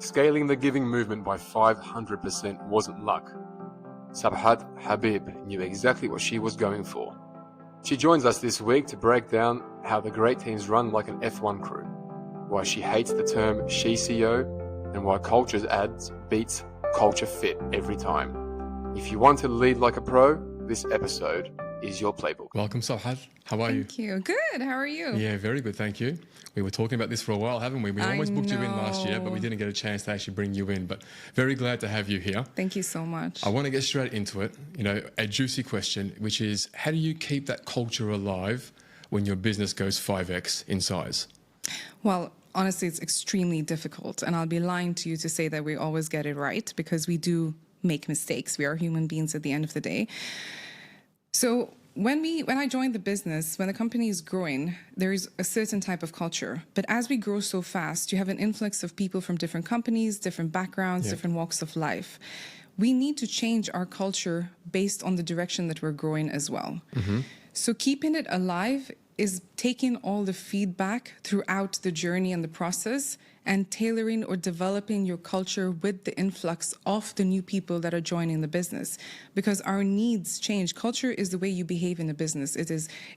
Scaling the giving movement by 500% wasn't luck. Sabahatt Habib knew exactly what she was going for. She joins us this week to break down how the great teams run like an F1 crew, why she hates the term she CEO, and why culture's ads beats culture fit every time. If you want to lead like a pro, this episode is your playbook. Welcome, Sabahatt. How are you? Thank you. Good. How are you? Yeah, very good. Thank you. We were talking about this for a while, haven't we? We almost booked you in last year, but we didn't get a chance to actually bring you in. But very glad to have you here. Thank you so much. I want to get straight into it. You know, a juicy question, which is how do you keep that culture alive when your business goes 5x in size? Well, honestly, it's extremely difficult. And I'll be lying to you to say that we always get it right because we do make mistakes. We are human beings at the end of the day. So when I joined the business, when the company is growing, there is a certain type of culture. But as we grow so fast, you have an influx of people from different companies, different backgrounds, different walks of life. We need to change our culture based on the direction that we're growing as well. Mm-hmm. So keeping it alive is taking all the feedback throughout the journey and the process and tailoring or developing your culture with the influx of the new people that are joining the business. Because our needs change. Culture is the way you behave in a business. It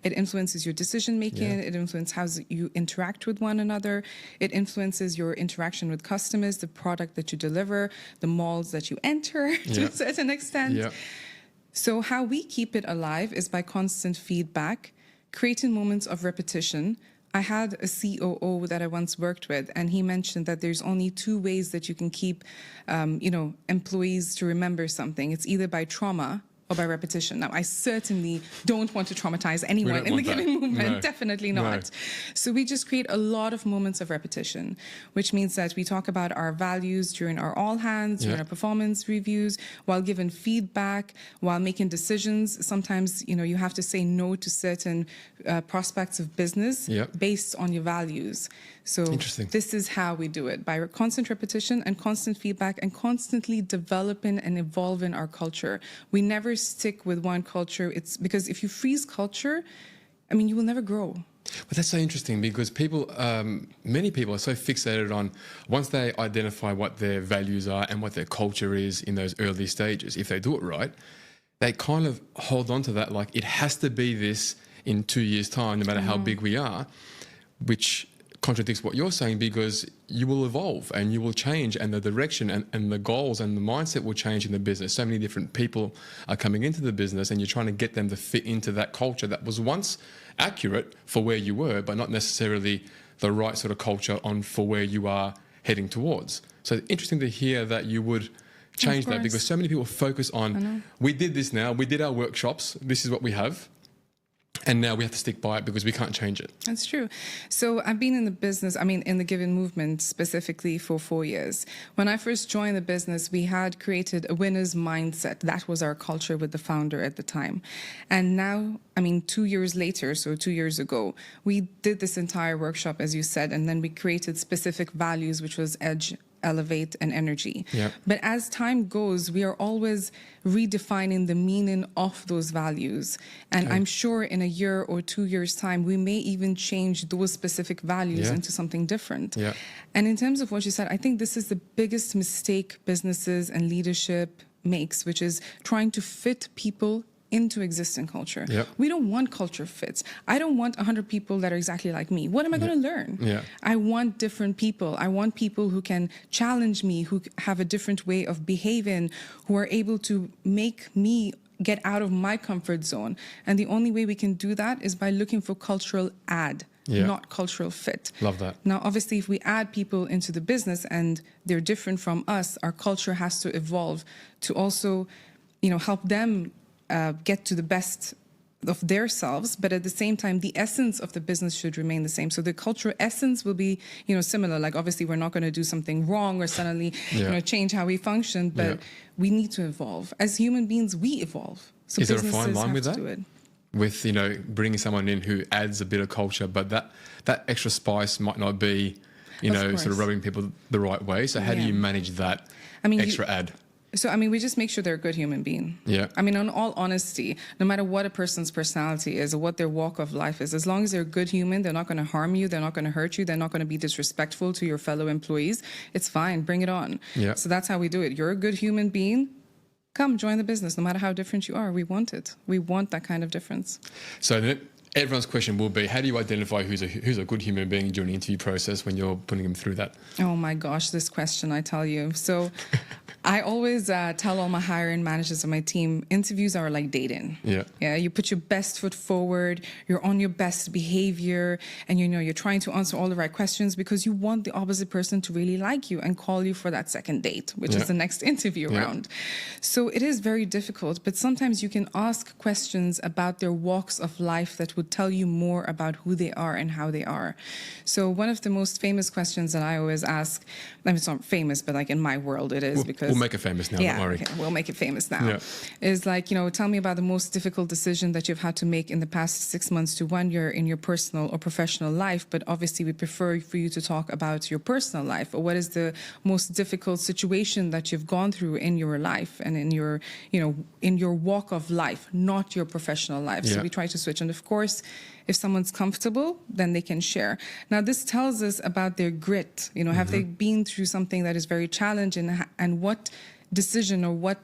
influences your decision making, it influences how you interact with one another, it influences your interaction with customers, the product that you deliver, the malls that you enter to a certain extent. Yeah. So how we keep it alive is by constant feedback, creating moments of repetition. I had a COO that I once worked with, and he mentioned that there's only two ways that you can keep, employees to remember something. It's either by trauma or by repetition. Now, I certainly don't want to traumatize anyone in the giving movement. No. Definitely not. No. So we just create a lot of moments of repetition, which means that we talk about our values during our all hands, during our performance reviews, while giving feedback, while making decisions. Sometimes, you have to say no to certain prospects of business based on your values. So this is how we do it, by constant repetition and constant feedback and constantly developing and evolving our culture. We never stick with one culture. It's because if you freeze culture, you will never grow. But that's so interesting because many people are so fixated on once they identify what their values are and what their culture is in those early stages, if they do it right, they kind of hold on to that like it has to be this in 2 years' time, no matter how big we are, which contradicts what you're saying because you will evolve and you will change and the direction and the goals and the mindset will change in the business. So many different people are coming into the business and you're trying to get them to fit into that culture that was once accurate for where you were, but not necessarily the right sort of culture for where you are heading towards. So interesting to hear that you would change that because so many people focus on, we did this now, we did our workshops, this is what we have. And now we have to stick by it because we can't change it. That's true. So I've been in the business, in the giving movement specifically for 4 years. When I first joined the business, we had created a winner's mindset. That was our culture with the founder at the time. And now, 2 years later, so 2 years ago, we did this entire workshop, as you said, and then we created specific values, which was edge, elevate, and energy. Yep. But as time goes, we are always redefining the meaning of those values. And I'm sure in a year or 2 years' time, we may even change those specific values into something different. Yep. And in terms of what you said, I think this is the biggest mistake businesses and leadership makes, which is trying to fit people into existing culture. Yep. We don't want culture fits. I don't want 100 people that are exactly like me. What am I going to learn? Yeah. I want different people. I want people who can challenge me, who have a different way of behaving, who are able to make me get out of my comfort zone. And the only way we can do that is by looking for cultural not cultural fit. Love that. Now, obviously, if we add people into the business and they're different from us, our culture has to evolve to also, help them get to the best of their selves, but at the same time, the essence of the business should remain the same. So the cultural essence will be, similar. Like, obviously, we're not going to do something wrong or suddenly, change how we function, but we need to evolve. As human beings, we evolve. So is there a fine line with that? With, bringing someone in who adds a bit of culture, but that extra spice might not be, sort of rubbing people the right way. So how do you manage that extra add? So, I mean, we just make sure they're a good human being. Yeah. I mean, in all honesty, no matter what a person's personality is or what their walk of life is, as long as they're a good human, they're not going to harm you, they're not going to hurt you, they're not going to be disrespectful to your fellow employees, it's fine. Bring it on. Yeah. So that's how we do it. You're a good human being. Come join the business, no matter how different you are. We want it. We want that kind of difference. So then everyone's question will be, how do you identify who's a good human being during the interview process when you're putting them through that? Oh my gosh, this question, I tell you. So I always tell all my hiring managers of my team, interviews are like dating. Yeah. Yeah. You put your best foot forward, you're on your best behavior, and you're trying to answer all the right questions because you want the opposite person to really like you and call you for that second date, which is the next interview round. So it is very difficult, but sometimes you can ask questions about their walks of life that would tell you more about who they are and how they are. So one of the most famous questions that I always ask, I mean, it's not famous, but like in my world it is, because We'll make it famous now, don't worry. Okay, we'll make it famous now. Yeah. Is like, tell me about the most difficult decision that you've had to make in the past 6 months to 1 year in your personal or professional life. But obviously we prefer for you to talk about your personal life, or what is the most difficult situation that you've gone through in your life and in your, in your walk of life, not your professional life. So we try to switch. And of course, if someone's comfortable, then they can share. Now, this tells us about their grit. Have they been through something that is very challenging, and what decision or what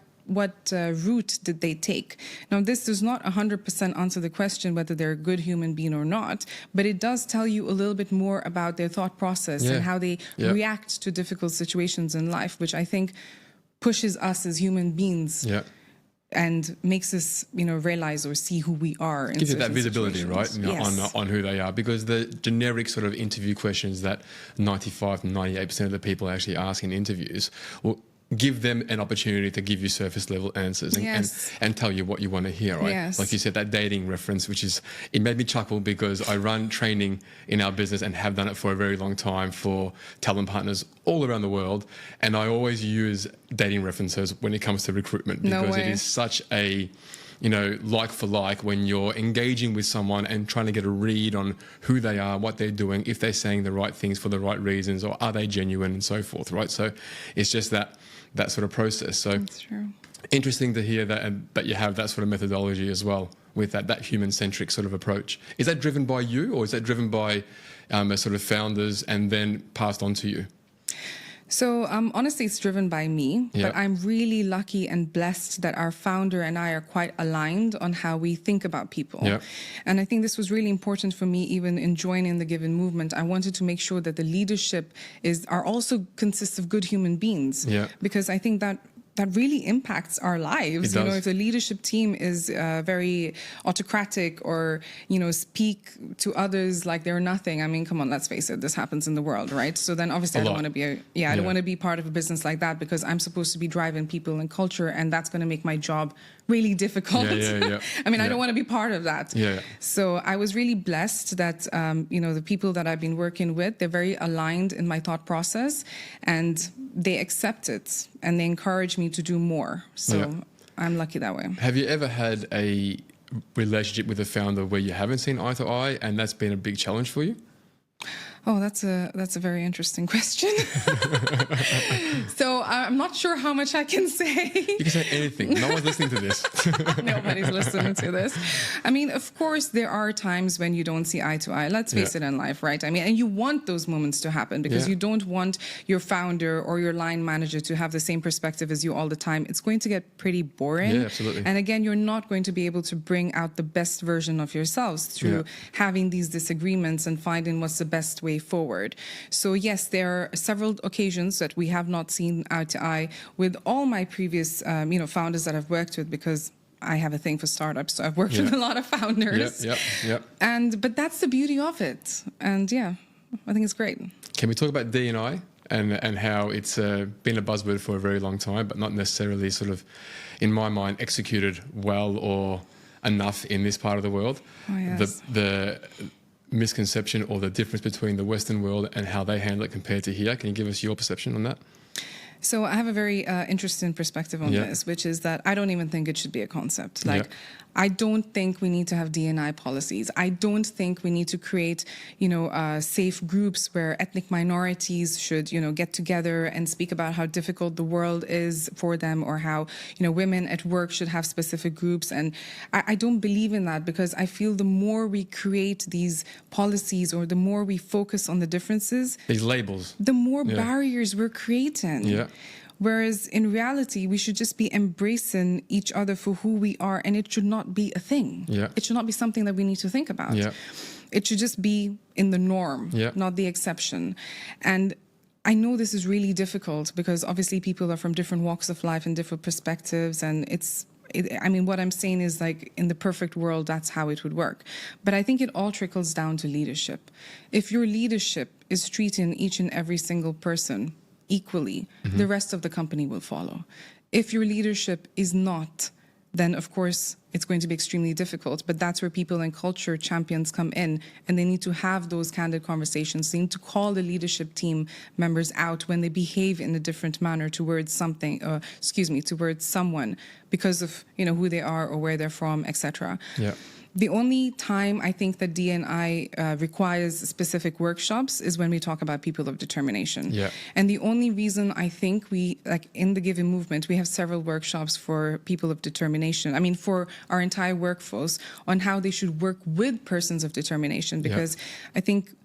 route did they take? Now, this does not 100% answer the question whether they're a good human being or not, but it does tell you a little bit more about their thought process and how they react to difficult situations in life, which I think pushes us as human beings. And makes us, realize or see who we are. Gives you that visibility, right, Yes. on who they are. Because the generic sort of interview questions that 95 to 98% of the people actually ask in interviews will give them an opportunity to give you surface level answers and tell you what you want to hear, right? Yes. Like you said, that dating reference, it made me chuckle because I run training in our business and have done it for a very long time for talent partners all around the world. And I always use dating references when it comes to recruitment because it is such a, like for like when you're engaging with someone and trying to get a read on who they are, what they're doing, if they're saying the right things for the right reasons, or are they genuine and so forth, right? So it's just that sort of process. So That's true. Interesting to hear that you have that sort of methodology as well with that human-centric sort of approach. Is that driven by you, or is that driven by sort of founders and then passed on to you? So honestly, it's driven by me, but I'm really lucky and blessed that our founder and I are quite aligned on how we think about people. And I think this was really important for me, even in joining the Given movement. I wanted to make sure that the leadership also consists of good human beings, because I think that really impacts our lives. If the leadership team is very autocratic or, speak to others like they're nothing. I mean, come on, let's face it, this happens in the world, right? So then obviously I don't want to be I don't want to be part of a business like that, because I'm supposed to be driving people and culture, and that's going to make my job really difficult. I mean, I don't want to be part of that. So I was really blessed that, the people that I've been working with, they're very aligned in my thought process, and they accept it and they encourage me to do more. So I'm lucky that way. Have you ever had a relationship with a founder where you haven't seen eye to eye, and that's been a big challenge for you? Oh, that's a very interesting question. So I'm not sure how much I can say. You can say anything. No one's listening to this. Nobody's listening to this. I mean, of course, there are times when you don't see eye to eye. Let's face it in life, right? I mean, and you want those moments to happen, because you don't want your founder or your line manager to have the same perspective as you all the time. It's going to get pretty boring. Yeah, absolutely. And again, you're not going to be able to bring out the best version of yourselves through having these disagreements and finding what's the best way forward. So yes, there are several occasions that we have not seen eye to eye with all my previous, founders that I've worked with, because I have a thing for startups, so I've worked with a lot of founders. But that's the beauty of it. And I think it's great. Can we talk about D&I and how it's been a buzzword for a very long time, but not necessarily sort of, in my mind, executed well or enough in this part of the world? Oh, yes. The misconception or the difference between the Western world and how they handle it compared to here. Can you give us your perception on that? So I have a very interesting perspective on this, which is that I don't even think it should be a concept. I don't think we need to have D&I policies. I don't think we need to create, safe groups where ethnic minorities should, get together and speak about how difficult the world is for them, or how, women at work should have specific groups. And I don't believe in that, because I feel the more we create these policies, or the more we focus on the differences, these labels, the more barriers we're creating. Yeah. Whereas in reality, we should just be embracing each other for who we are, and it should not be a thing. Yeah. It should not be something that we need to think about. Yeah. It should just be in the norm, not the exception. And I know this is really difficult, because obviously people are from different walks of life and different perspectives, and what I'm saying is, like, in the perfect world, that's how it would work. But I think it all trickles down to leadership. If your leadership is treating each and every single person equally, the rest of the company will follow. If your leadership is not, then of course it's going to be extremely difficult. But that's where people and culture champions come in, and they need to have those candid conversations. They need to call the leadership team members out when they behave in a different manner towards towards someone, because of who they are or where they're from, etc. Yeah. The only time I think that D&I requires specific workshops is when we talk about people of determination. Yeah. And the only reason I think we, like in the Given movement, we have several workshops for people of determination. I mean, for our entire workforce, on how they should work with persons of determination, because I think,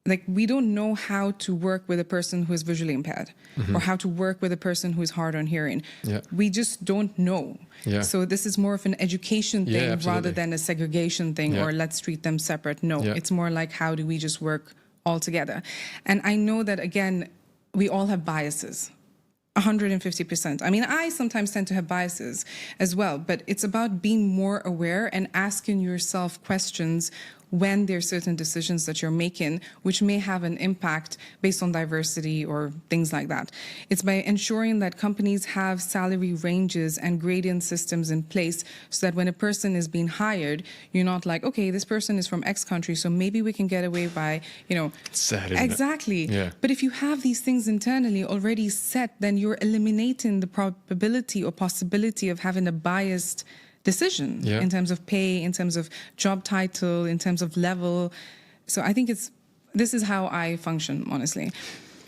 like, we don't know how to work with a person who is visually impaired, or how to work with a person who is hard on hearing. Yeah. We just don't know. Yeah. So this is more of an education thing rather than a segregation thing, or let's treat them separate. No, it's more like, how do we just work all together? And I know that, again, we all have biases. 150%. I mean, I sometimes tend to have biases as well, but it's about being more aware and asking yourself questions when there are certain decisions that you're making which may have an impact based on diversity or things like that. It's by ensuring that companies have salary ranges and gradient systems in place, so that when a person is being hired, you're not like, okay, this person is from X country, so maybe we can get away by, It's sad, isn't exactly. it? Yeah. But if you have these things internally already set, then you're eliminating the probability or possibility of having a biased decision in terms of pay, in terms of job title, in terms of level. So I think this is how I function, honestly.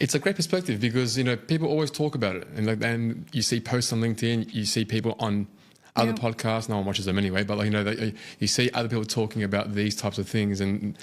It's a great perspective, because people always talk about it, and you see posts on LinkedIn, you see people on other podcasts. No one watches them anyway, but you see other people talking about these types of things, and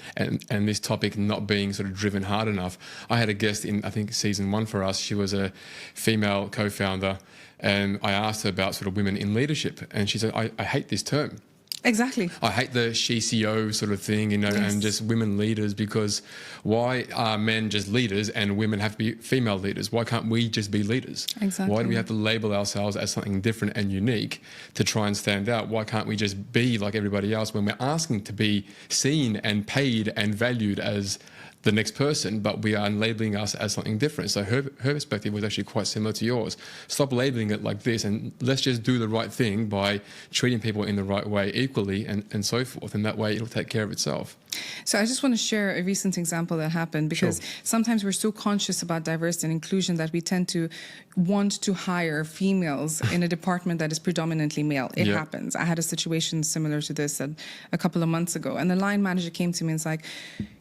this topic not being sort of driven hard enough. I had a guest in, I think, season 1 for us. She was a female co-founder, and I asked her about sort of women in leadership, and she said, I hate this term. Exactly. I hate the she-CO sort of thing, and just women leaders, because why are men just leaders and women have to be female leaders? Why can't we just be leaders? Exactly. Why do we have to label ourselves as something different and unique to try and stand out? Why can't we just be like everybody else when we're asking to be seen and paid and valued as the next person, but we are labeling us as something different? So her perspective was actually quite similar to yours. Stop labeling it like this, and let's just do the right thing by treating people in the right way equally, and so forth, and that way it'll take care of itself. So I just want to share a recent example that happened, because sometimes we're so conscious about diversity and inclusion that we tend to want to hire females in a department that is predominantly male. It happens. I had a situation similar to this a couple of months ago, and the line manager came to me and was like,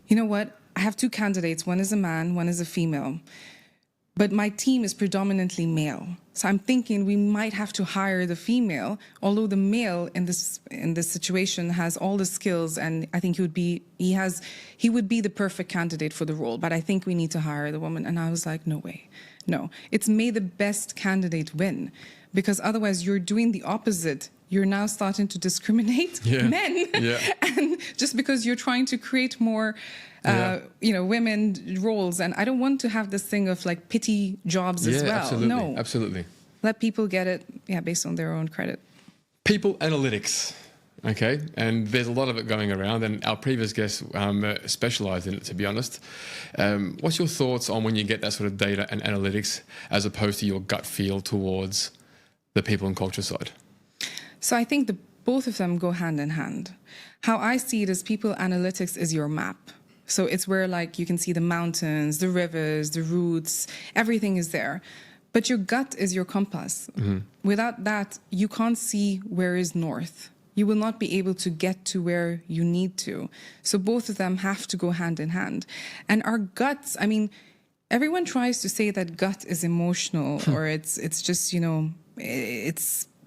you know what? I have 2 candidates. One is a man, one is a female. But my team is predominantly male. So I'm thinking we might have to hire the female, although the male in this situation has all the skills, and I think he would be the perfect candidate for the role. But I think we need to hire the woman. And I was like, no way. No. It's may the best candidate win, because otherwise you're doing the opposite. You're now starting to discriminate men. And just because you're trying to create more women roles. And I don't want to have this thing of like pity jobs as well. Absolutely. No, Absolutely. Let people get it, based on their own credit. People analytics. Okay, and there's a lot of it going around, and our previous guests specialised in it, to be honest. What's your thoughts on when you get that sort of data and analytics as opposed to your gut feel towards the people and culture side? So I think both of them go hand in hand. How I see it is people analytics is your map. So it's where like you can see the mountains, the rivers, the routes, everything is there. But your gut is your compass. Mm-hmm. Without that, you can't see where is north. you will not be able to get to where you need to. So both of them have to go hand in hand. And our guts, I mean, everyone tries to say that gut is emotional or it's just,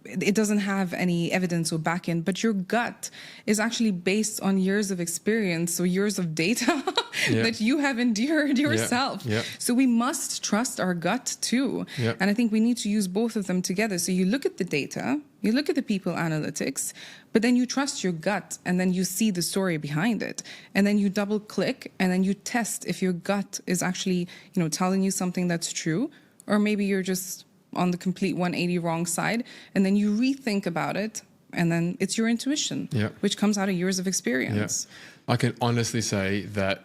it doesn't have any evidence or back end, but your gut is actually based on years of experience, so years of data that you have endured yourself. Yeah. So we must trust our gut too. Yeah. And I think we need to use both of them together. So you look at the data, you look at the people analytics, but then you trust your gut and then you see the story behind it. And then you double click and then you test if your gut is actually, telling you something that's true, or maybe you're just on the complete 180 wrong side, and then you rethink about it, and then it's your intuition, which comes out of years of experience. Yeah. I can honestly say that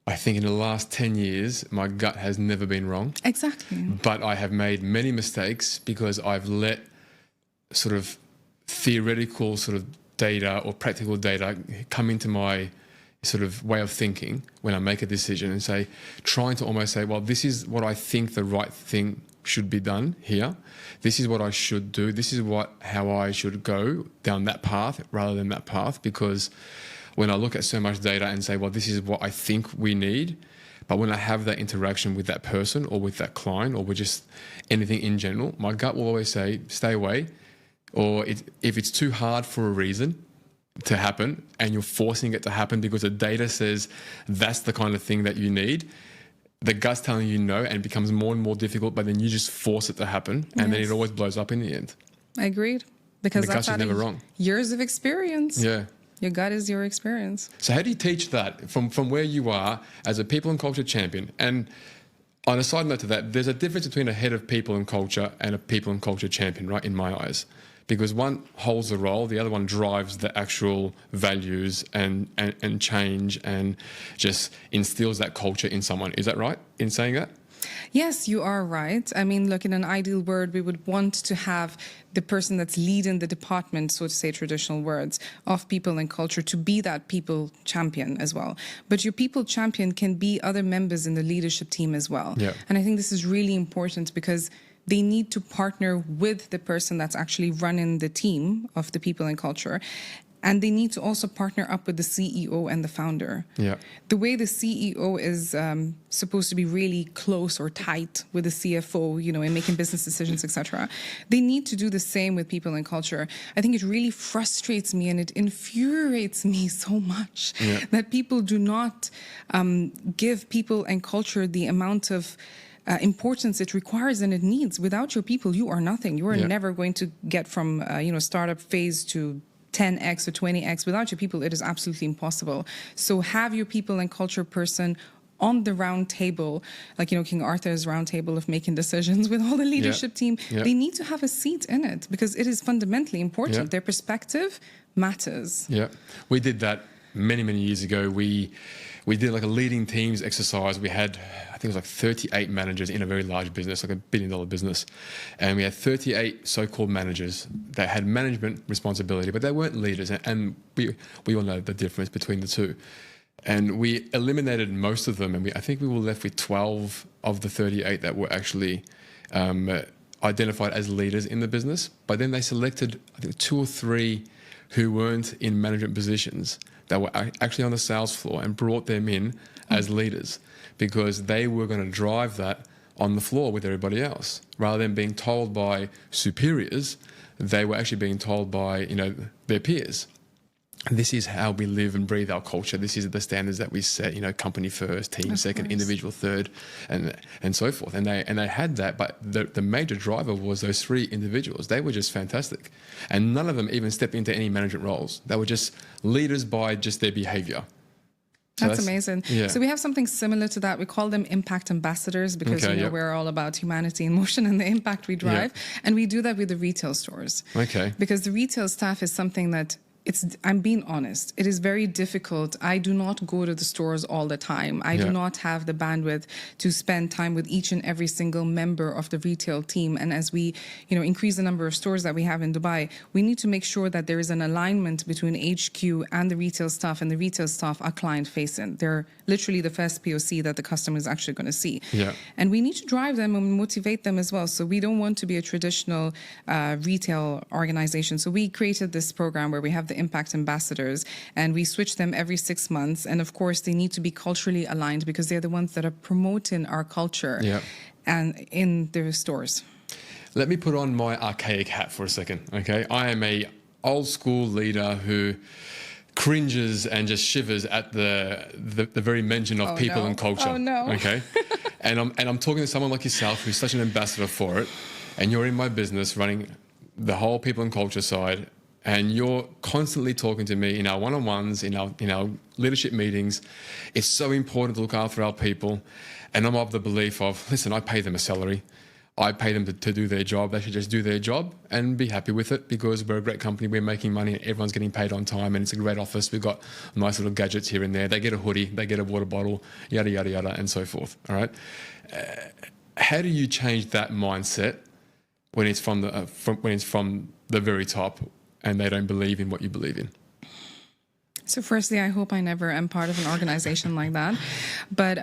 I think in the last 10 years, my gut has never been wrong. Exactly. But I have made many mistakes because I've let sort of theoretical sort of data or practical data come into my sort of way of thinking when I make a decision and trying to almost say, well, this is what I think the right thing should be done here. This is what I should do. This is how I should go down that path rather than that path. Because when I look at so much data and say, well, this is what I think we need, but when I have that interaction with that person or with that client or with just anything in general, my gut will always say, stay away. Or if it's too hard for a reason to happen and you're forcing it to happen because the data says that's the kind of thing that you need, the gut's telling you no, and it becomes more and more difficult, but then you just force it to happen, and then it always blows up in the end. Agreed. Because that's never wrong. Years of experience. Yeah. Your gut is your experience. So how do you teach that from where you are as a people and culture champion? And on a side note to that, there's a difference between a head of people and culture and a people and culture champion, right, in my eyes. Because one holds the role, the other one drives the actual values and change and just instills that culture in someone. Is that right in saying that? Yes, you are right. I mean, look, in an ideal world, we would want to have the person that's leading the department, so to say, traditional words, of people and culture to be that people champion as well. But your people champion can be other members in the leadership team as well. Yeah. And I think this is really important because they need to partner with the person that's actually running the team of the people and culture. And they need to also partner up with the CEO and the founder. Yeah. The way the CEO is supposed to be really close or tight with the CFO, in making business decisions, etc. They need to do the same with people and culture. I think it really frustrates me and it infuriates me so much that people do not give people and culture the amount of importance it requires and it needs. Without your people, you are nothing. You are never going to get from startup phase to 10x or 20x. Without your people, it is absolutely impossible. So have your people and culture person on the round table, like, King Arthur's round table of making decisions with all the leadership team. They need to have a seat in it because it is fundamentally important. Their perspective matters. Yeah, we did that many, many years ago. We did like a leading teams exercise. We had, I think it was like 38 managers in a very large business, like $1 billion business. And we had 38 so-called managers that had management responsibility, but they weren't leaders. And we all know the difference between the two. And we eliminated most of them. And I think we were left with 12 of the 38 that were actually identified as leaders in the business. But then they selected, I think, 2 or 3 who weren't in management positions that were actually on the sales floor and brought them in as leaders because they were going to drive that on the floor with everybody else. Rather than being told by superiors, they were actually being told by, their peers. This is how we live and breathe our culture. This is the standards that we set, company first, team second, individual third, and so forth. And they had that, but the major driver was those 3 individuals. They were just fantastic. And none of them even stepped into any management roles. They were just leaders by just their behavior. So that's amazing. Yeah. So we have something similar to that. We call them impact ambassadors because we're all about humanity in motion and the impact we drive. And we do that with the retail stores. Okay. Because the retail staff is something that I'm being honest. It is very difficult. I do not go to the stores all the time. I do not have the bandwidth to spend time with each and every single member of the retail team. And as we, increase the number of stores that we have in Dubai, we need to make sure that there is an alignment between HQ and the retail staff, and the retail staff are client facing. They're literally the first POC that the customer is actually going to see. Yeah. And we need to drive them and motivate them as well. So we don't want to be a traditional retail organization. So we created this program where we have the impact ambassadors, and we switch them every 6 months. And of course, they need to be culturally aligned because they're the ones that are promoting our culture and in their stores. Let me put on my archaic hat for a second, okay? I am a old school leader who cringes and just shivers at the very mention of people and culture. Oh no. Okay? and I'm talking to someone like yourself who's such an ambassador for it, and you're in my business running the whole people and culture side, and you're constantly talking to me in our one-on-ones, in our leadership meetings. It's so important to look after our people. And I'm of the belief of, listen, I pay them a salary. I pay them to do their job. They should just do their job and be happy with it, because we're a great company. We're making money and everyone's getting paid on time, and it's a great office. We've got nice little gadgets here and there. They get a hoodie, they get a water bottle, yada, yada, yada, and so forth. All right. How do you change that mindset when it's from the very top, and they don't believe in what you believe in? So firstly, I hope I never am part of an organization like that. But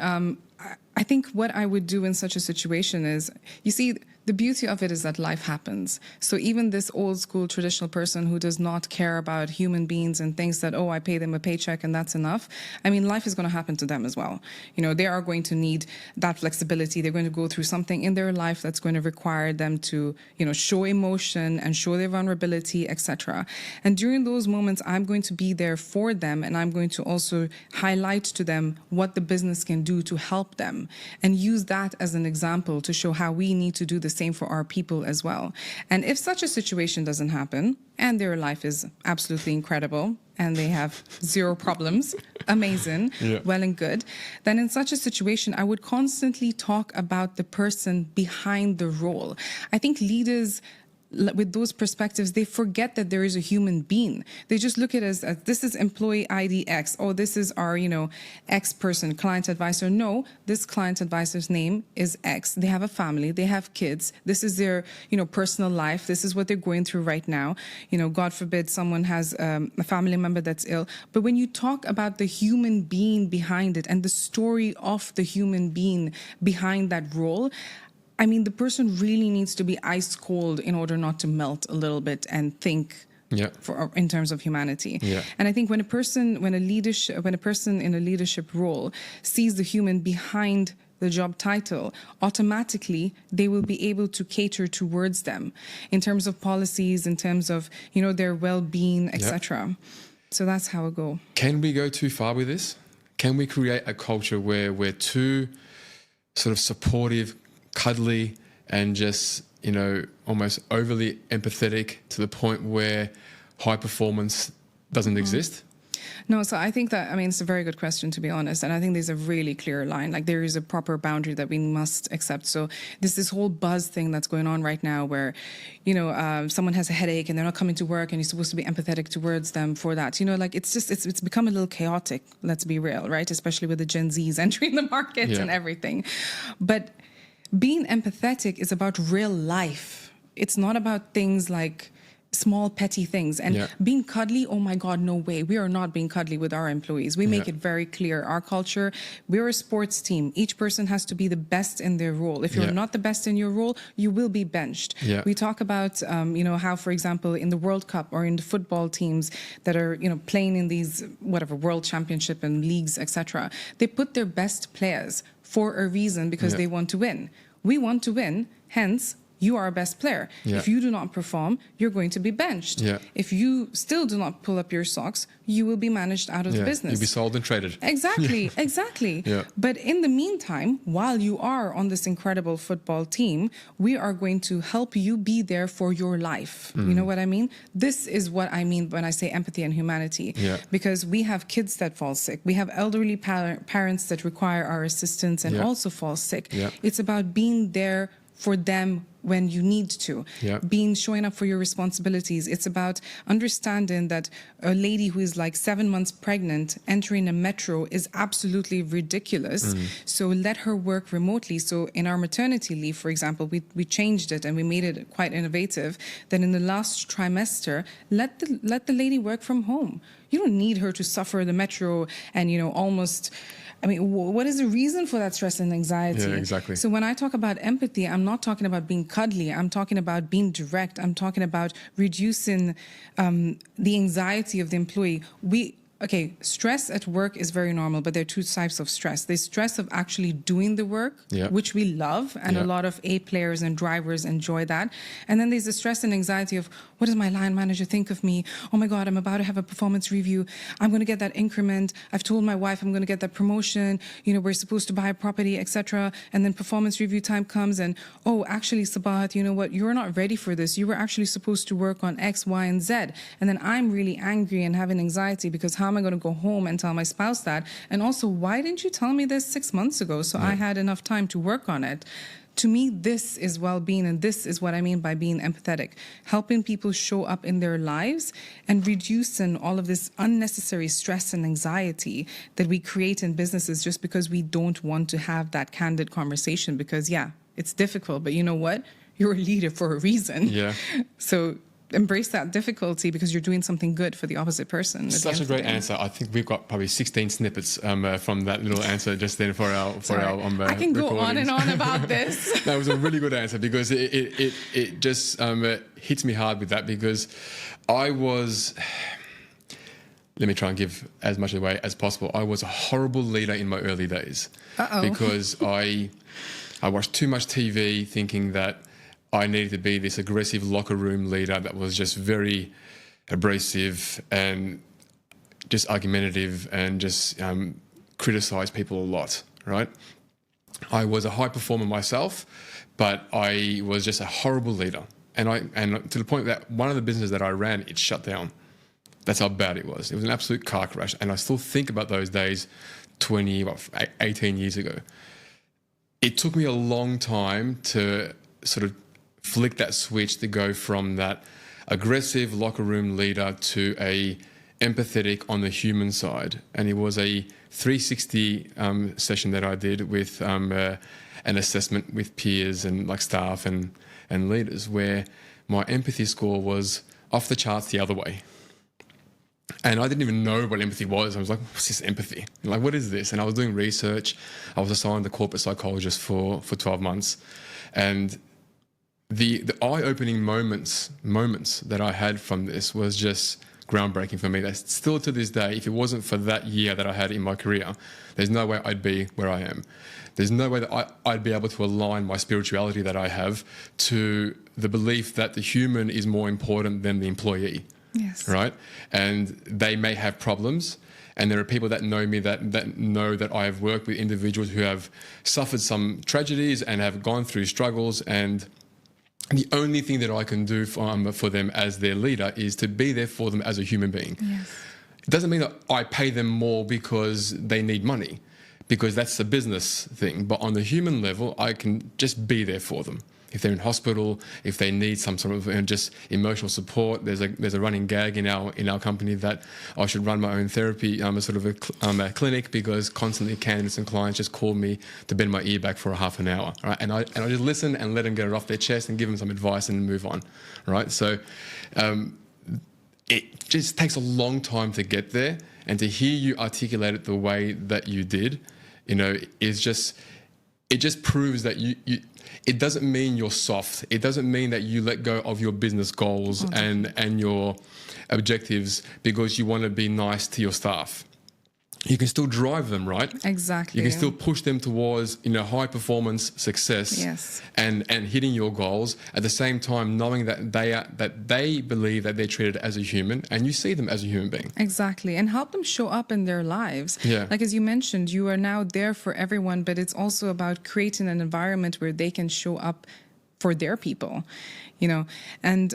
I think what I would do in such a situation is, you see, the beauty of it is that life happens. So even this old school traditional person who does not care about human beings and thinks that, oh, I pay them a paycheck and that's enough. I mean, life is going to happen to them as well. They are going to need that flexibility. They're going to go through something in their life that's going to require them to, show emotion and show their vulnerability, etc. And during those moments, I'm going to be there for them, and I'm going to also highlight to them what the business can do to help them, and use that as an example to show how we need to do the same for our people as well. And if such a situation doesn't happen, and their life is absolutely incredible, and they have zero problems, amazing, well and good, then in such a situation, I would constantly talk about the person behind the role. I think leaders, with those perspectives, they forget that there is a human being. They just look at it as this is employee ID X, or this is our, X person, client advisor. No, this client advisor's name is X. They have a family, they have kids. This is their, personal life. This is what they're going through right now. God forbid someone has a family member that's ill. But when you talk about the human being behind it and the story of the human being behind that role, I mean, the person really needs to be ice cold in order not to melt a little bit and think in terms of humanity. Yeah. And I think when a person in a leadership role sees the human behind the job title, automatically they will be able to cater towards them in terms of policies, in terms of, their well-being, etc. So that's how it goes. Can we go too far with this? Can we create a culture where we're too sort of supportive, cuddly, and just, almost overly empathetic to the point where high performance doesn't exist? No, so I think that, it's a very good question, to be honest. And I think there's a really clear line. Like, there is a proper boundary that we must accept. So there's this whole buzz thing that's going on right now where, someone has a headache and they're not coming to work, and you're supposed to be empathetic towards them for that. It's become a little chaotic, let's be real, right? Especially with the Gen Zs entering the market and everything. But being empathetic is about real life. It's not about things like small petty things. And being cuddly, oh my God, no way. We are not being cuddly with our employees. We make it very clear. Our culture, we're a sports team. Each person has to be the best in their role. If you're not the best in your role, you will be benched. We talk about, how, for example, in the World Cup or in the football teams that are, playing in these, world championship and leagues, etc., they put their best players for a reason, because they want to win. We want to win, hence, you are our best player. If you do not perform, you're going to be benched. If you still do not pull up your socks, you will be managed out of the business. You'll be sold and traded. Exactly, exactly. But in the meantime, while you are on this incredible football team, we are going to help you be there for your life. You know what I mean? This is what I mean when I say empathy and humanity. Because we have kids that fall sick. We have elderly parents that require our assistance and also fall sick. It's about being there for them when you need to, Yeah. showing up for your responsibilities. It's about understanding that a lady who is like 7 months pregnant entering a metro is absolutely ridiculous. So let her work remotely. So in our maternity leave, for example, we changed it and we made it quite innovative. That in the last trimester, let the lady work from home. You don't need her to suffer the metro and, almost... I mean, what is the reason for that stress and anxiety? Yeah, exactly. So when I talk about empathy, I'm not talking about being cuddly. I'm talking about being direct. I'm talking about reducing the anxiety of the employee. Stress at work is very normal, but there are two types of stress. There's stress of actually doing the work, which we love, and a lot of A players and drivers enjoy that. And then there's the stress and anxiety of, what does my line manager think of me? Oh my God, I'm about to have a performance review. I'm going to get that increment. I've told my wife I'm going to get that promotion. We're supposed to buy a property, etc. And then performance review time comes and, oh, actually, Sabahatt, you know what? You're not ready for this. You were actually supposed to work on X, Y, and Z. And then I'm really angry and having anxiety because how am I going to go home and tell my spouse that? And also, why didn't you tell me this 6 months ago so I had enough time to work on it? To me, this is well-being, and this is what I mean by being empathetic. Helping people show up in their lives and reducing all of this unnecessary stress and anxiety that we create in businesses just because we don't want to have that candid conversation because, it's difficult, but you know what? You're a leader for a reason. Yeah. So embrace that difficulty because you're doing something good for the opposite person. Such a great answer. I think we've got probably 16 snippets from that little answer just then for our I can go on recordings. and on about this. That was a really good answer because it just hits me hard with that because I was... Let me try and give as much away as possible. I was a horrible leader in my early days. Because I watched too much TV thinking that I needed to be this aggressive locker room leader that was just very abrasive and just argumentative and just criticise people a lot, right? I was a high performer myself, but I was just a horrible leader. And to the point that one of the businesses that I ran, it shut down. That's how bad it was. It was an absolute car crash. And I still think about those days 18 years ago. It took me a long time to sort of flick that switch to go from that aggressive locker room leader to a empathetic on the human side. And it was a 360 session that I did with an assessment with peers and like staff and leaders where my empathy score was off the charts the other way. And I didn't even know what empathy was. I was like, what's this empathy? Like, what is this? And I was doing research. I was assigned a corporate psychologist for 12 months. And the eye-opening moments that I had from this was just groundbreaking for me. That's still to this day, if it wasn't for that year that I had in my career, there's no way I'd be where I am. There's no way that I'd be able to align my spirituality that I have to the belief that the human is more important than the employee. Yes. Right? And they may have problems. And there are people that know me that know that I have worked with individuals who have suffered some tragedies and have gone through struggles. And the only thing that I can do for them as their leader is to be there for them as a human being. Yes. It doesn't mean that I pay them more because they need money, because that's a business thing. But on the human level, I can just be there for them. If they're in hospital, if they need some sort of just emotional support, there's a running gag in our company that I should run my own therapy, sort of a clinic, because constantly candidates and clients just call me to bend my ear back for a half an hour, right? And I just listen and let them get it off their chest and give them some advice and move on, right? So it just takes a long time to get there, and to hear you articulate it the way that you did, is just, it just proves that you it doesn't mean you're soft. It doesn't mean that you let go of your business goals and your objectives because you want to be nice to your staff. You can still drive them, right? Exactly. You can still push them towards, high performance success. Yes. And hitting your goals at the same time, knowing that they believe that they're treated as a human, and you see them as a human being. Exactly. And help them show up in their lives. Yeah. Like, as you mentioned, you are now there for everyone, but it's also about creating an environment where they can show up for their people, and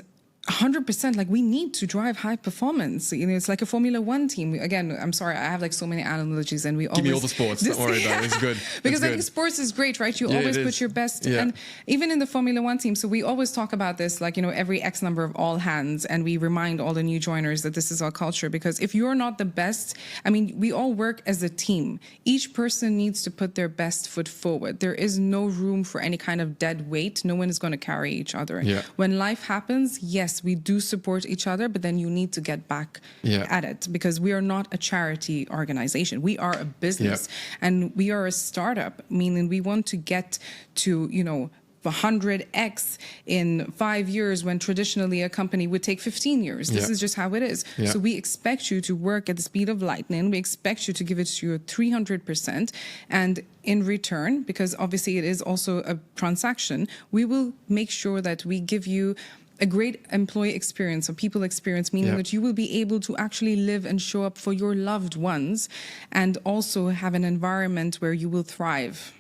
100%. Like, we need to drive high performance. You know, it's like a Formula One team. Again, I'm sorry, I have like so many analogies, and we Give always me all the sports. Don't worry about it. It's good. because It's I think good. sports is great, right? You Yeah, always it put is. your best, Yeah. and even in the Formula One team. So we always talk about this, like, you know, every X number of all hands, and we remind all the new joiners that this is our culture. Because if you're not the best, I mean, we all work as a team. Each person needs to put their best foot forward. There is no room for any kind of dead weight. No one is going to carry each other. Yeah. When life happens, yes, we do support each other, but then you need to get back Yeah. at it, because we are not a charity organization. We are a business, and we are a startup, meaning we want to get to, you know, 100x in 5 years, when traditionally a company would take 15 years. This Yeah. is just how it is. Yeah. So we expect you to work at the speed of lightning. We expect you to give it to you 300%. And in return, because obviously it is also a transaction, we will make sure that we give you a great employee experience or people experience, meaning Yeah. that you will be able to actually live and show up for your loved ones, and also have an environment where you will thrive.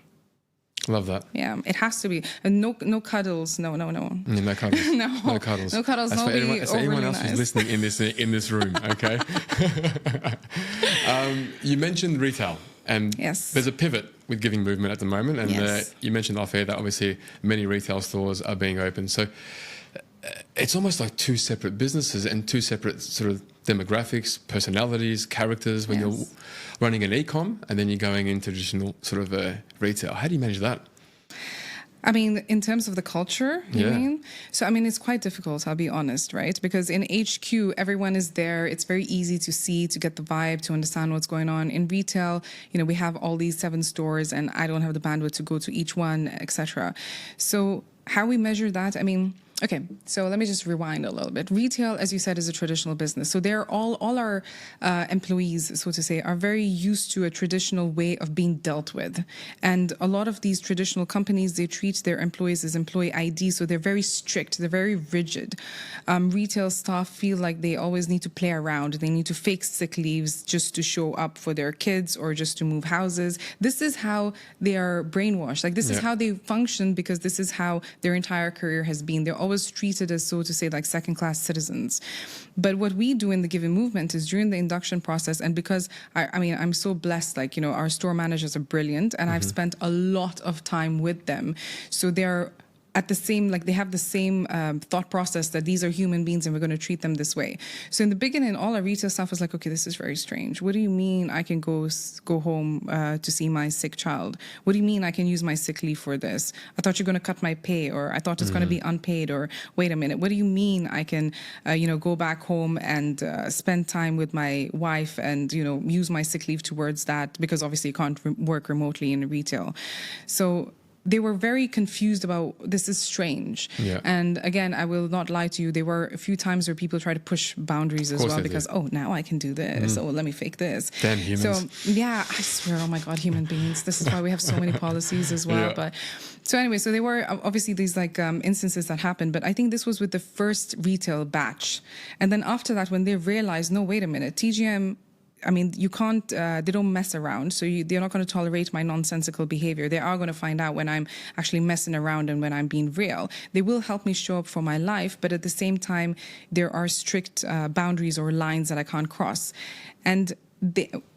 Love that. Yeah, it has to be. And no cuddles. No. No cuddles. No. No cuddles. No cuddles. That's No, for be anyone, that's for anyone overly else nice. who's listening in this room. Okay. You mentioned retail, and Yes. there's a pivot with Giving Movement at the moment, and Yes. you mentioned off air that obviously many retail stores are being opened. So it's almost like two separate businesses and two separate sort of demographics, personalities, characters when Yes. you're running an e-com and then you're going into traditional sort of retail. How do you manage that? I mean, in terms of the culture, you Yeah. mean? So, I mean, it's quite difficult, I'll be honest, right? Because in HQ, everyone is there. It's very easy to see, to get the vibe, to understand what's going on. In retail, you know, we have all these 7 stores, and I don't have the bandwidth to go to each one, etc. So how we measure that, I mean, okay, so let me just rewind a little bit. Retail, as you said, is a traditional business. So they're all our employees, so to say, are very used to a traditional way of being dealt with. And a lot of these traditional companies, they treat their employees as employee ID, so they're very strict, they're very rigid. Retail staff feel like they always need to play around. They need to fake sick leaves just to show up for their kids or just to move houses. This is how they are brainwashed. Like, this is Yeah. how they function, because this is how their entire career has been. They're always treated as, so to say, like second-class citizens. But what we do in the Giving Movement is during the induction process, and because I mean, I'm so blessed, like, you know, our store managers are brilliant, and I've spent a lot of time with them. So they're at the same, like, they have the same thought process that these are human beings and we're going to treat them this way. So in the beginning, all our retail staff was like, okay, this is very strange. What do you mean I can go home to see my sick child? What do you mean I can use my sick leave for this? I thought you're going to cut my pay, or I thought it's going to be unpaid, or wait a minute, what do you mean I can, go back home and spend time with my wife and, use my sick leave towards that, because obviously you can't work remotely in retail. So they were very confused about, this is strange. Yeah. And again, I will not lie to you, there were a few times where people try to push boundaries as course well, they because, do. now I can do this. Oh, let me fake this. Damn humans. So, yeah, I swear, oh my God, human beings. This is why we have so many policies as well. Yeah. But so anyway, so there were obviously these instances that happened, but I think this was with the first retail batch. And then after that, when they realized, no, wait a minute, TGM, I mean, you can't, they don't mess around. So they're not going to tolerate my nonsensical behavior. They are going to find out when I'm actually messing around and when I'm being real. They will help me show up for my life, but at the same time, there are strict boundaries or lines that I can't cross. And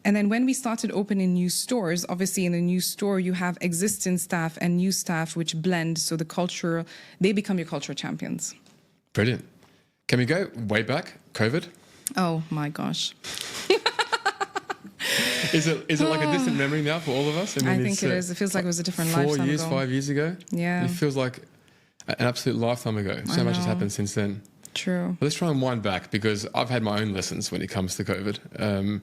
then when we started opening new stores, obviously in a new store, you have existing staff and new staff which blend. So they become your cultural champions. Brilliant. Can we go way back? COVID? Oh my gosh. Is it like a distant memory now for all of us? I think it is. It feels like it was a different 4 lifetime years, ago. 5 years ago? Yeah. It feels like an absolute lifetime ago. So I much has know. happened since then. True. Well, let's try and wind back, because I've had my own lessons when it comes to COVID.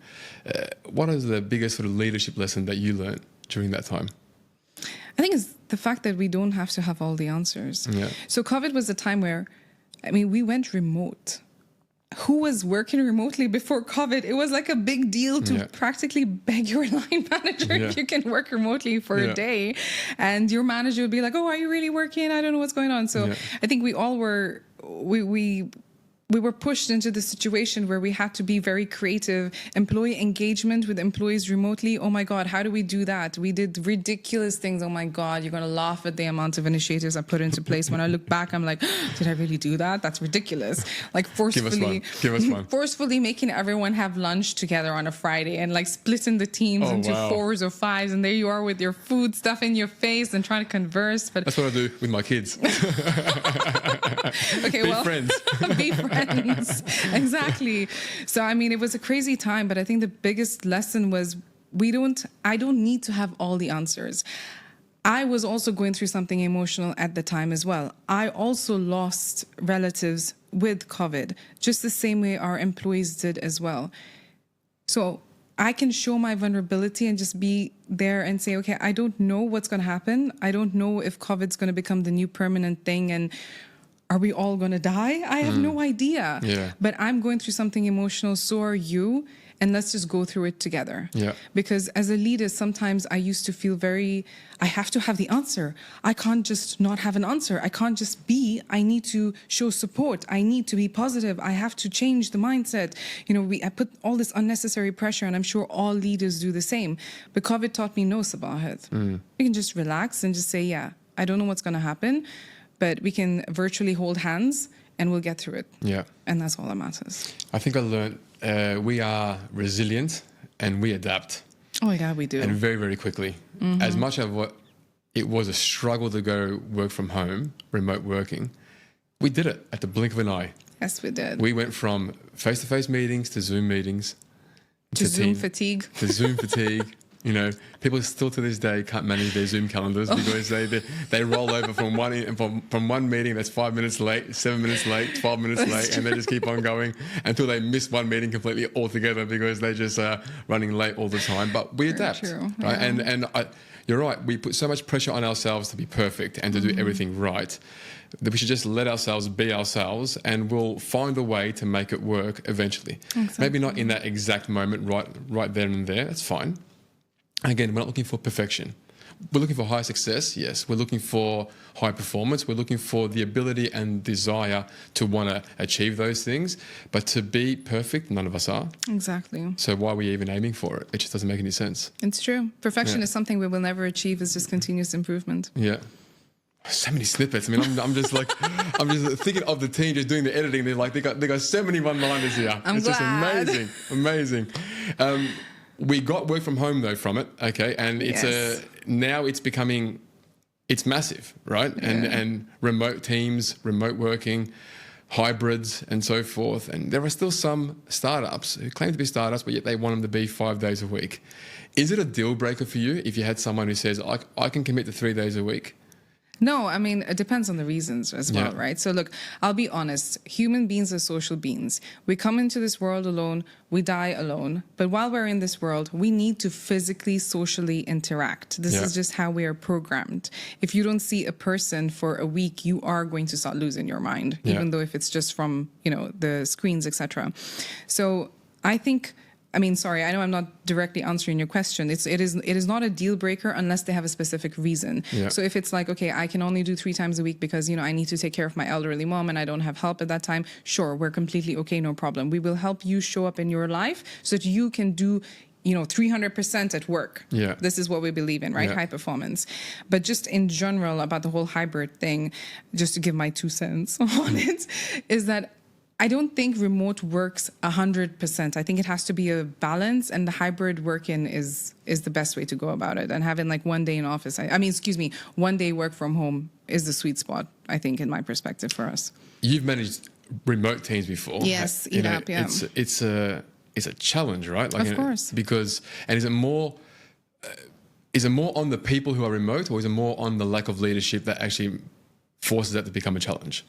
What is the biggest sort of leadership lesson that you learned during that time? I think it's the fact that we don't have to have all the answers. Yeah. So COVID was a time where, we went remote. Who was working remotely before COVID? It was like a big deal to Yeah. practically beg your line manager Yeah. if you can work remotely for Yeah. a day. And your manager would be like, oh, are you really working? I don't know what's going on. So Yeah. I think we all were, we we were pushed into the situation where we had to be very creative. Employee engagement with employees remotely. Oh my God, how do we do that? We did ridiculous things. Oh my God, you're going to laugh at the amount of initiatives I put into place. When I look back, I'm like, did I really do that? That's ridiculous. Like forcefully, Give us one. forcefully making everyone have lunch together on a Friday and like splitting the teams into 4s or 5s. And there you are with your food stuff in your face and trying to converse. But that's what I do with my kids. Okay, Be friends. Be friends. Exactly. So, I mean, it was a crazy time, but I think the biggest lesson was I don't need to have all the answers. I was also going through something emotional at the time as well. I also lost relatives with COVID, just the same way our employees did as well. So I can show my vulnerability and just be there and say, okay, I don't know what's going to happen. I don't know if COVID's going to become the new permanent thing and are we all going to die? I have no idea. Yeah. But I'm going through something emotional, so are you. And let's just go through it together. Yeah. Because as a leader, sometimes I used to feel I have to have the answer. I can't just not have an answer. I can't just be. I need to show support. I need to be positive. I have to change the mindset. You know, I put all this unnecessary pressure, and I'm sure all leaders do the same. But COVID taught me no, Sabahatt. We can just relax and just say, yeah, I don't know what's going to happen, but we can virtually hold hands and we'll get through it. Yeah. And that's all that matters. I think I learned we are resilient and we adapt. Oh, yeah, we do. And very, very quickly. As much as what it was a struggle to go work from home, remote working, we did it at the blink of an eye. Yes, we did. We went from face-to-face meetings to Zoom meetings. To Zoom fatigue. To Zoom fatigue. You know, people still to this day can't manage their Zoom calendars because they roll over from one meeting that's 5 minutes late, 7 minutes late, 12 minutes late, and they just keep on going until they miss one meeting completely altogether because they just are running late all the time. But we adapt, true. right? Yeah. You're right. We put so much pressure on ourselves to be perfect and to do everything right that we should just let ourselves be ourselves, and we'll find a way to make it work eventually. Exactly. Maybe not in that exact moment, right there and there. That's fine. Again, we're not looking for perfection. We're looking for high success, yes. We're looking for high performance. We're looking for the ability and desire to want to achieve those things. But to be perfect, none of us are. Exactly. So why are we even aiming for it? It just doesn't make any sense. It's true. Perfection is something we will never achieve. It's just continuous improvement. Yeah. So many snippets. I mean, I'm just thinking of the team just doing the editing. They got so many one-liners here. I'm glad. Just amazing. We got work from home though from it, okay, and now it's becoming, it's massive, right? Yeah. And remote teams, remote working, hybrids, and so forth. And there are still some startups who claim to be startups, but yet they want them to be 5 days a week. Is it a deal breaker for you if you had someone who says, I can commit to 3 days a week? No, I mean, it depends on the reasons as well, right? So look, I'll be honest. Human beings are social beings. We come into this world alone. We die alone. But while we're in this world, we need to physically, socially interact. This is just how we are programmed. If you don't see a person for a week, you are going to start losing your mind, even though if it's just from, the screens, etc. So I think... I know I'm not directly answering your question. It is not a deal breaker unless they have a specific reason. Yeah. So if it's like, okay, I can only do 3 times a week because, I need to take care of my elderly mom and I don't have help at that time. Sure, we're completely okay, no problem. We will help you show up in your life so that you can do 300% at work. Yeah. This is what we believe in, right? Yeah. High performance. But just in general about the whole hybrid thing, just to give my 2 cents on it, is that I don't think remote works 100%. I think it has to be a balance, and the hybrid working is the best way to go about it. And having like 1 day in office, 1 day work from home is the sweet spot, I think, in my perspective for us. You've managed remote teams before. Yes, it's a challenge, right? Of course. Because, and is it more on the people who are remote, or is it more on the lack of leadership that actually forces that to become a challenge?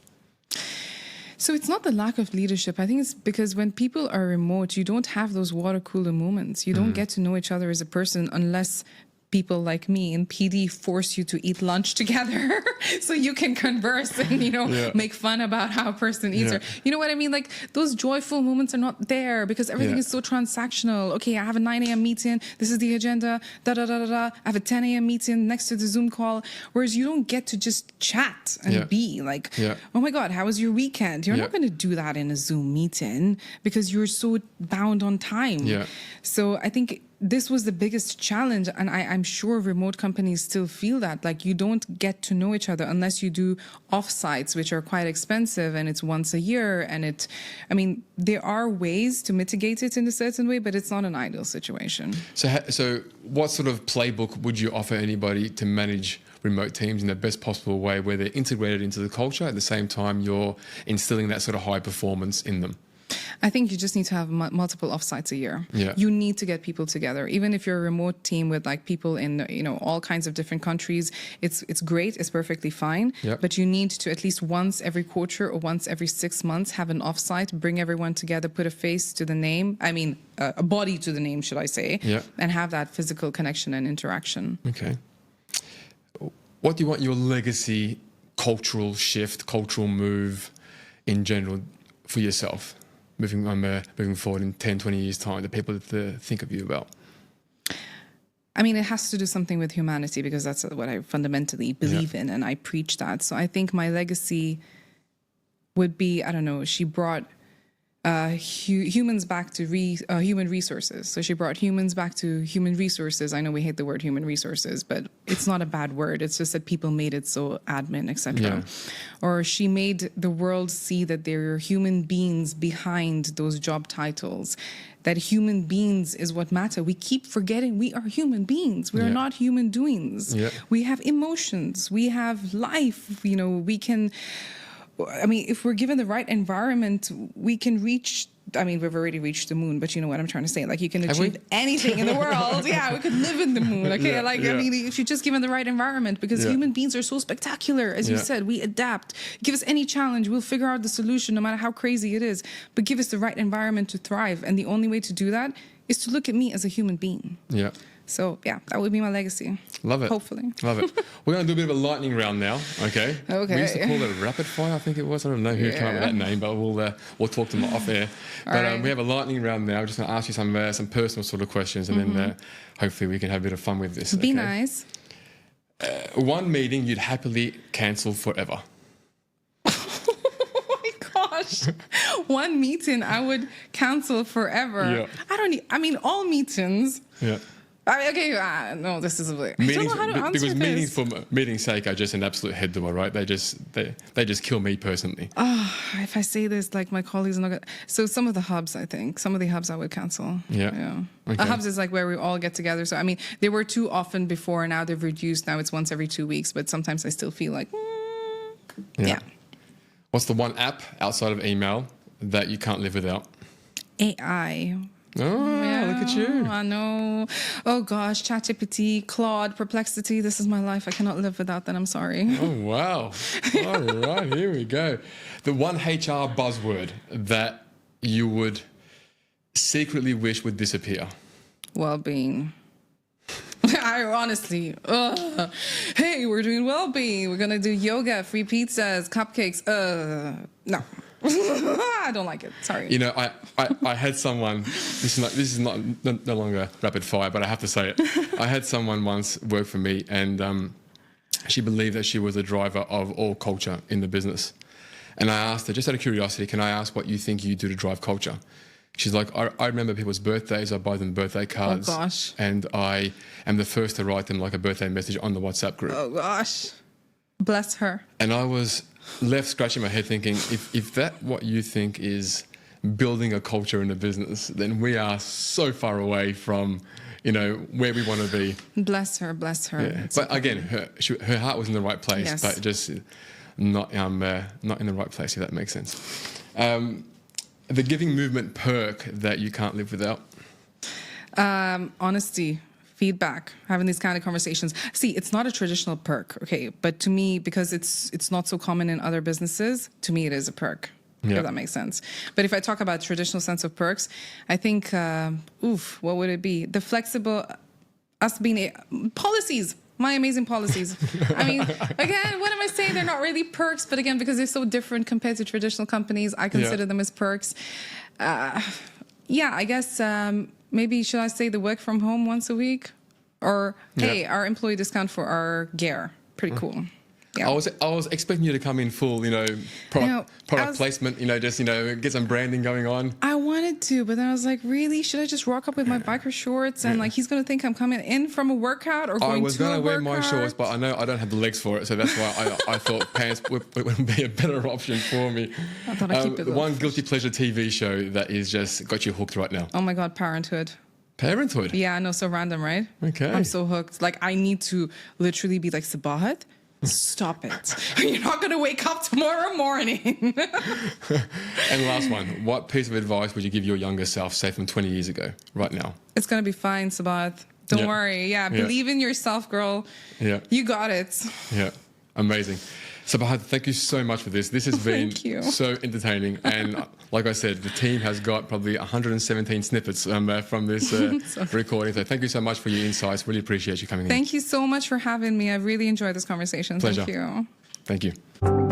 So it's not the lack of leadership. I think it's because when people are remote, you don't have those water cooler moments. You don't get to know each other as a person unless people like me in PD force you to eat lunch together so you can converse and, make fun about how a person eats. Or, you know what I mean? Like those joyful moments are not there because everything is so transactional. Okay, I have a 9 a.m. meeting. This is the agenda. Da, da, da, da, da. I have a 10 a.m. meeting next to the Zoom call. Whereas you don't get to just chat and be like, oh my God, how was your weekend? You're not going to do that in a Zoom meeting because you're so bound on time. So I think this was the biggest challenge, and I'm sure remote companies still feel that. Like, you don't get to know each other unless you do offsites, which are quite expensive, and it's once a year. And there are ways to mitigate it in a certain way, but it's not an ideal situation. So what sort of playbook would you offer anybody to manage remote teams in the best possible way, where they're integrated into the culture at the same time you're instilling that sort of high performance in them? I think you just need to have multiple offsites a year. You need to get people together. Even if you're a remote team with like people in all kinds of different countries, it's great. It's perfectly fine. But you need to at least once every quarter or once every 6 months have an offsite, bring everyone together, put a face to the name. A body to the name, should I say? And have that physical connection and interaction. Okay. What do you want your legacy cultural shift, cultural move in general for yourself? Moving forward in 10, 20 years' time, the people to think of you about? It has to do something with humanity because that's what I fundamentally believe in, and I preach that. So I think my legacy would be, she brought humans back to human resources. So she brought humans back to human resources. I know we hate the word human resources, but it's not a bad word. It's just that people made it so admin, etc. Or she made the world see that there are human beings behind those job titles, that human beings is what matter. We keep forgetting we are human beings. We are not human doings. We have emotions. We have life. We can... if we're given the right environment, we can reach... we've already reached the moon, but you know what I'm trying to say. Like, you can achieve anything in the world. We could live in the moon. Okay, if you're just given the right environment, because human beings are so spectacular. As you said, we adapt. Give us any challenge, we'll figure out the solution, no matter how crazy it is. But give us the right environment to thrive. And the only way to do that is to look at me as a human being. So, that would be my legacy. Love it. Hopefully. Love it. We're going to do a bit of a lightning round now, okay? We used to call it rapid fire, I think it was. I don't know who came up with that name, but we'll talk to them off air. But we have a lightning round now. I'm just going to ask you some personal sort of questions, and then hopefully we can have a bit of fun with this. Be nice. One meeting you'd happily cancel forever. One meeting I would cancel forever. All meetings. No, this is I don't know how to answer because this. Meetings for meeing's sake are just an absolute head doer, right? They just kill me personally. If I say this, like, my colleagues are not gonna... So some of the hubs I would cancel. Okay. Hubs is like where we all get together. So they were too often before. Now they've reduced. Now it's once every 2 weeks. But sometimes I still feel like, What's the one app outside of email that you can't live without? AI. Oh, look at you. I know. Oh, gosh. ChatGPT, Claude, Perplexity. This is my life. I cannot live without that. I'm sorry. Oh, wow. All right. Here we go. The one HR buzzword that you would secretly wish would disappear? Well-being. I honestly, hey, we're doing well-being. We're going to do yoga, free pizzas, cupcakes. No. I don't like it. Sorry. I had someone. This is no longer rapid fire, but I have to say it. I had someone once work for me, and she believed that she was the driver of all culture in the business. And I asked her, just out of curiosity, can I ask what you think you do to drive culture? She's like, I remember people's birthdays. I buy them birthday cards. Oh gosh. And I am the first to write them like a birthday message on the WhatsApp group. Oh gosh. Bless her. And I was left scratching my head thinking, if that what you think is building a culture in a business, then we are so far away from, where we want to be. Bless her. Yeah. But again, her heart was in the right place, but just not in the right place, if that makes sense. The giving movement perk that you can't live without? Honesty. Feedback, having these kind of conversations. See, it's not a traditional perk, okay? But to me, because it's not so common in other businesses, to me it is a perk. If that makes sense. But if I talk about traditional sense of perks, I think, what would it be? The flexible... us being policies. My amazing policies. I mean, again, what am I saying? They're not really perks, but again, because they're so different compared to traditional companies, I consider them as perks. Yeah, I guess maybe should I say the work from home once a week? Or, hey, our employee discount for our gear. Pretty cool. Yeah. I was expecting you to come in full, product placement, just, get some branding going on. I wanted to, but then I was like, really? Should I just rock up with my biker shorts? And like, he's going to think I'm coming in from a workout or going to a workout? I was going to wear my shorts, but I know I don't have the legs for it. So that's why I thought pants would be a better option for me. I thought I'd keep it one guilty pleasure TV show that is just got you hooked right now. Oh my God, Parenthood. Parenthood? Yeah, I know, so random, right? Okay. I'm so hooked. Like, I need to literally be like, Sabahatt, stop it. You're not going to wake up tomorrow morning. And last one, what piece of advice would you give your younger self, say from 20 years ago, right now? It's going to be fine, Sabahatt. Don't worry. Yeah, believe in yourself, girl. Yeah. You got it. Yeah, amazing. Sabahatt, thank you so much for this. This has been so entertaining. And like I said, the team has got probably 117 snippets from this recording. So thank you so much for your insights. Really appreciate you coming in. Thank you so much for having me. I really enjoyed this conversation. Pleasure. Thank you. Thank you.